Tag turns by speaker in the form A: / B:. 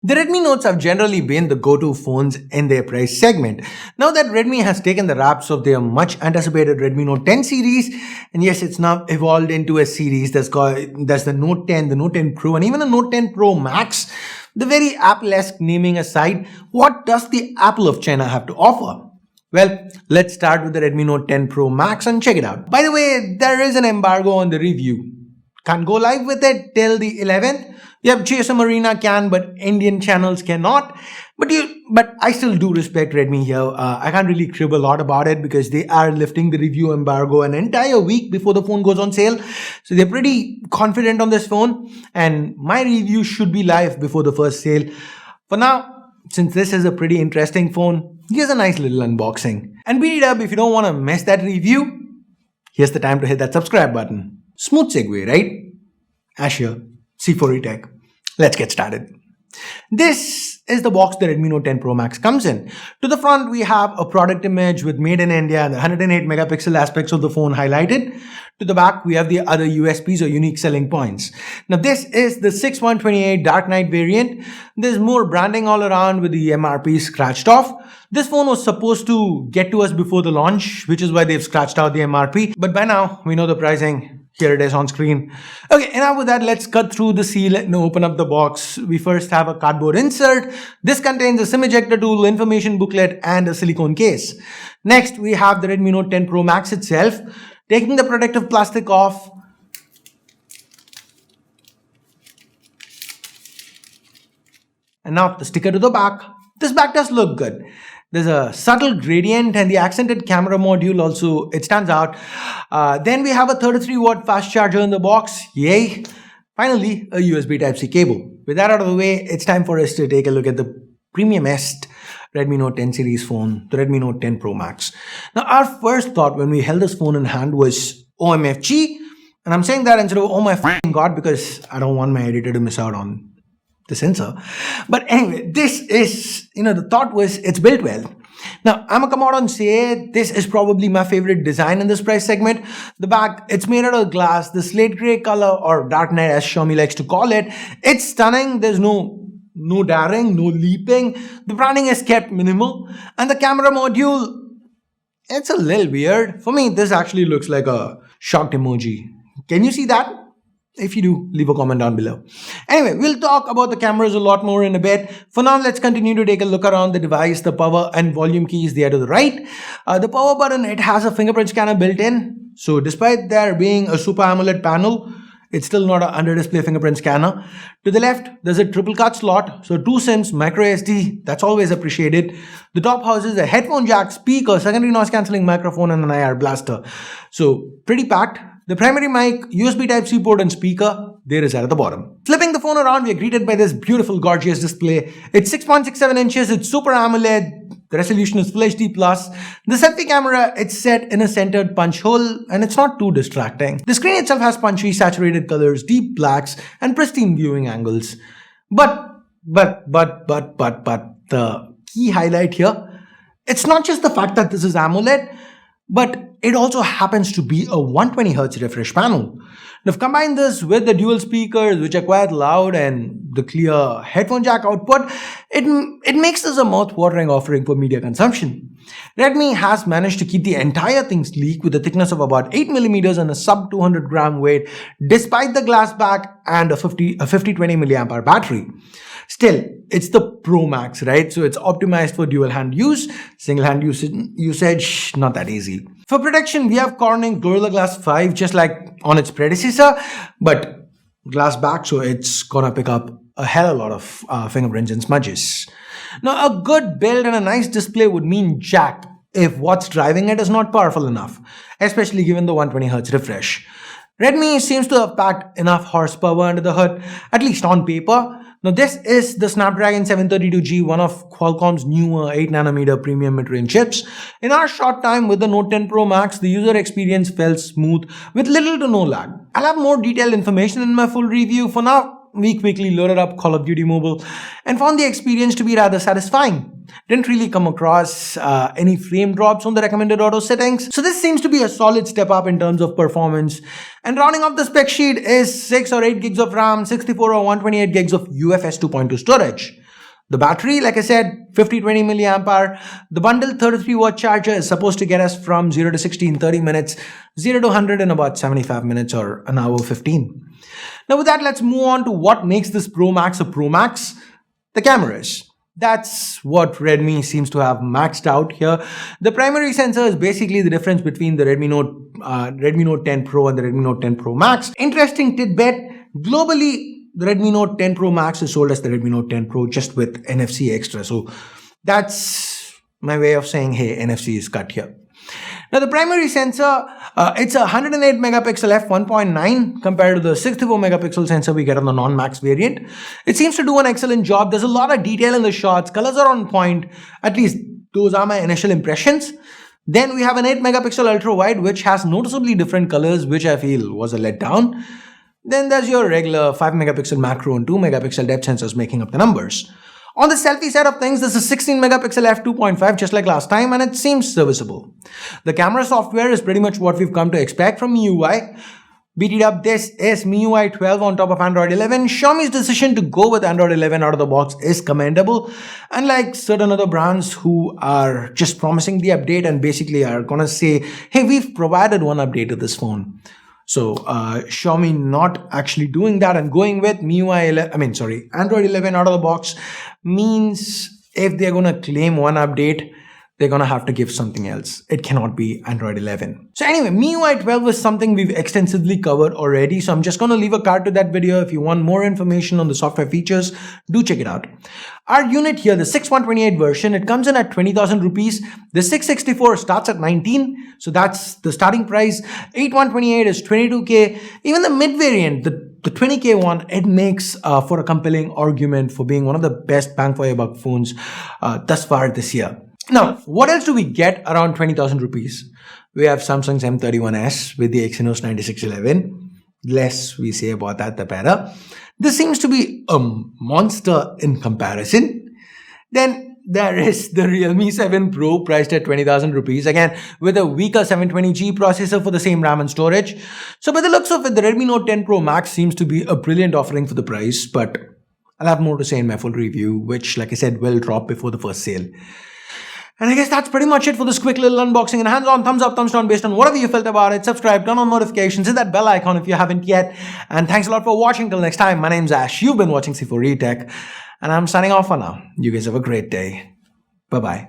A: The Redmi Notes have generally been the go-to phones in their price segment. Now that Redmi has taken the wraps of their much anticipated Redmi Note 10 series, and yes, it's now evolved into a series that's the Note 10, the Note 10 Pro, and even a Note 10 Pro Max. The very Apple-esque naming aside, what does the Apple of China have to offer? Well, let's start with the Redmi Note 10 Pro Max and check it out. By the way, there is an embargo on the review. Can't go live with it till the 11th. Yep, GSM Arena can, but Indian channels cannot. But I still do respect Redmi here. I can't really crib a lot about it because they are lifting the review embargo an entire week before the phone goes on sale. So they're pretty confident on this phone, and my review should be live before the first sale. For now, since this is a pretty interesting phone, here's a nice little unboxing. And beat it up if you don't want to miss that review. Here's the time to hit that subscribe button. Smooth segue, right? Ash here, C4E Tech. Let's get started. This is the box the Redmi Note 10 Pro Max comes in. To the front, we have a product image with made in India and the 108 megapixel aspects of the phone highlighted. To the back, we have the other USPs or unique selling points. Now, this is the 6128 Dark Knight variant. There's more branding all around with the MRP scratched off. This phone was supposed to get to us before the launch, which is why they've scratched out the MRP. But by now, we know the pricing. Here it is on screen. Okay, enough with that. Let's cut through the seal and open up the box. We first have a cardboard insert. This contains a SIM ejector tool, information booklet, and a silicone case. Next, we have the Redmi Note 10 Pro Max itself. Taking the protective plastic off. And now the sticker to the back. This back does look good. There's a subtle gradient and the accented camera module also, it stands out. Then we have a 33-watt fast charger in the box. Yay! Finally, a USB Type-C cable. With that out of the way, it's time for us to take a look at the premiumest Redmi Note 10 series phone, the Redmi Note 10 Pro Max. Now, our first thought when we held this phone in hand was OMFG. And I'm saying that instead of oh my f***ing god because I don't want my editor to miss out on the sensor. But anyway, this is, the thought was it's built well. Now, I'm gonna come out and say this is probably my favorite design in this price segment. The back, it's made out of glass, the slate gray color or dark night as Xiaomi likes to call it. It's stunning. There's no daring, no leaping. The branding is kept minimal. And the camera module, it's a little weird. For me, this actually looks like a shocked emoji. Can you see that? If you do, leave a comment down below. Anyway, we'll talk about the cameras a lot more in a bit. For now, let's continue to take a look around the device. The power and volume keys there to the right. The power button, it has a fingerprint scanner built in. So despite there being a Super AMOLED panel, it's still not an under-display fingerprint scanner. To the left, there's a triple card slot. So 2 SIMs, micro SD, that's always appreciated. The top houses a headphone jack, speaker, secondary noise cancelling microphone, and an IR blaster. So pretty packed. The primary mic, USB Type-C port and speaker, there is at the bottom. Flipping the phone around, we are greeted by this beautiful, gorgeous display. It's 6.67 inches, it's Super AMOLED, the resolution is Full HD+. The selfie camera, it's set in a centered punch hole and it's not too distracting. The screen itself has punchy, saturated colors, deep blacks, and pristine viewing angles. But the key highlight here, it's not just the fact that this is AMOLED, but it also happens to be a 120Hz refresh panel. Now, combine this with the dual speakers, which are quite loud, and the clear headphone jack output, it makes this a mouth-watering offering for media consumption. Redmi has managed to keep the entire thing sleek with a thickness of about 8mm and a sub 200 gram weight, despite the glass back and a 5020 mAh battery. Still, it's the Pro Max, right? So it's optimized for dual hand use, single hand usage, not that easy. For protection, we have Corning Gorilla Glass 5, just like on its predecessor, but glass back, so it's gonna pick up a hell of a lot of fingerprints and smudges. Now, a good build and a nice display would mean jack if what's driving it is not powerful enough, especially given the 120Hz refresh. Redmi seems to have packed enough horsepower under the hood, at least on paper. Now, this is the Snapdragon 732G, one of Qualcomm's newer 8nm premium mid-range chips. In our short time with the Note 10 Pro Max, the user experience felt smooth with little to no lag. I'll have more detailed information in my full review. For now, we quickly loaded up Call of Duty Mobile and found the experience to be rather satisfying. Didn't really come across any frame drops on the recommended auto settings. So this seems to be a solid step up in terms of performance. And rounding off the spec sheet is 6 or 8 gigs of RAM, 64 or 128 gigs of UFS 2.2 storage. The battery, like I said, 50-20 milliamp hour. The bundle 33-watt charger is supposed to get us from 0 to 60 in 30 minutes, 0 to 100 in about 75 minutes or an hour 15. Now with that, let's move on to what makes this Pro Max a Pro Max. The cameras. That's what Redmi seems to have maxed out here. The primary sensor is basically the difference between the Redmi Note 10 Pro and the Redmi Note 10 Pro Max. Interesting tidbit, globally, the Redmi Note 10 Pro Max is sold as the Redmi Note 10 Pro just with NFC extra. So that's my way of saying, hey, NFC is cut here. Now the primary sensor, it's a 108 megapixel f1.9 compared to the 64 megapixel sensor we get on the non-max variant. It seems to do an excellent job. There's a lot of detail in the shots. Colors are on point. At least those are my initial impressions. Then we have an 8 megapixel ultra wide, which has noticeably different colors, which I feel was a letdown. Then there's your regular 5 megapixel macro and 2 megapixel depth sensors making up the numbers. On the selfie side of things, this is 16 megapixel f2.5 just like last time, and it seems serviceable. The camera software is pretty much what we've come to expect from MIUI. BT'd up, this is MIUI 12 on top of Android 11. Xiaomi's decision to go with Android 11 out of the box is commendable. Unlike certain other brands who are just promising the update and basically are gonna say, hey, we've provided one update to this phone. So Xiaomi not actually doing that and going with Android 11 out of the box means if they're going to claim one update, they're going to have to give something else. It cannot be Android 11. So anyway, MIUI 12 is something we've extensively covered already. So I'm just going to leave a card to that video. If you want more information on the software features, do check it out. Our unit here, the 6128 version, it comes in at 20,000 rupees. The 664 starts at 19. So that's the starting price. 8128 is 22K. Even the mid variant, the 20K one, it makes for a compelling argument for being one of the best bang for your buck phones thus far this year. Now, what else do we get around 20,000 rupees? We have Samsung's M31s with the Exynos 9611. Less we say about that, the better. This seems to be a monster in comparison. Then there is the Realme 7 Pro priced at 20,000 rupees. Again, with a weaker 720G processor for the same RAM and storage. So by the looks of it, the Redmi Note 10 Pro Max seems to be a brilliant offering for the price. But I'll have more to say in my full review, which, like I said, will drop before the first sale. And I guess that's pretty much it for this quick little unboxing and hands-on, thumbs up, thumbs down based on whatever you felt about it. Subscribe, turn on notifications, hit that bell icon if you haven't yet. And thanks a lot for watching. Till next time, my name's Ash. You've been watching C4E Tech. And I'm signing off for now. You guys have a great day. Bye-bye.